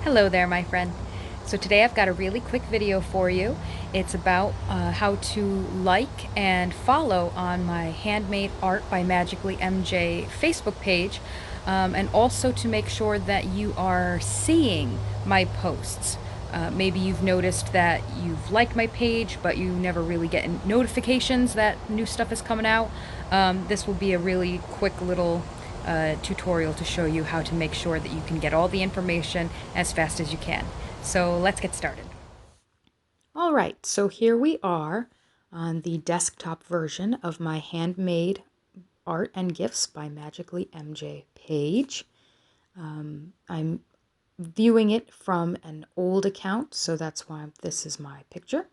Hello there, my friend. So today I've got a really quick video for you. It's about how to like and follow on my Handmade Art by Magically MJ Facebook page, and also to make sure that you are seeing my posts. Maybe you've noticed that you've liked my page, but you never really get notifications that new stuff is coming out. This will be a really quick little tutorial to show you how to make sure that you can get all the information as fast as you can. So let's get started. All right, so here we are on the desktop version of my Handmade Art and Gifts by Magically MJ page. I'm viewing it from an old account, so that's why this is my picture.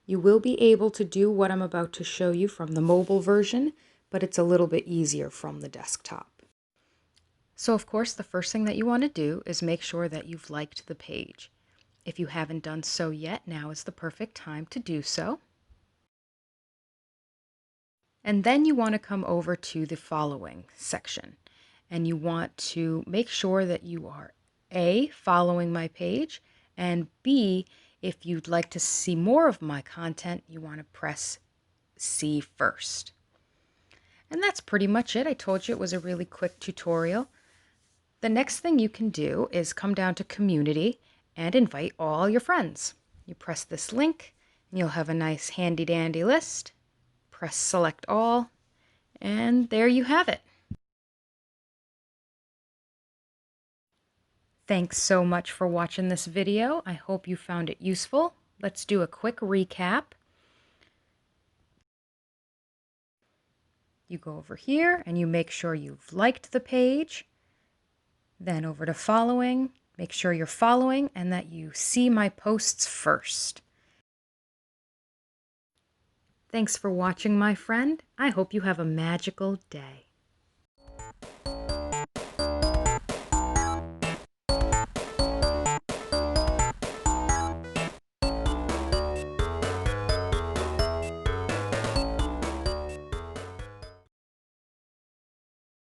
You will be able to do what I'm about to show you from the mobile version, but it's a little bit easier from the desktop. So of course, the first thing that you want to do is make sure that you've liked the page. If you haven't done so yet, now is the perfect time to do so. And then you want to come over to the following section. And you want to make sure that you are A, following my page, and B, if you'd like to see more of my content, you want to press C first. And that's pretty much it. I told you it was a really quick tutorial. The next thing you can do is come down to Community and invite all your friends. You press this link and you'll have a nice handy dandy list. Press Select All, and there you have it. Thanks so much for watching this video. I hope you found it useful. Let's do a quick recap. You go over here and you make sure you've liked the page. Then over to following. Make sure you're following and that you see my posts first. Thanks for watching, my friend. I hope you have a magical day.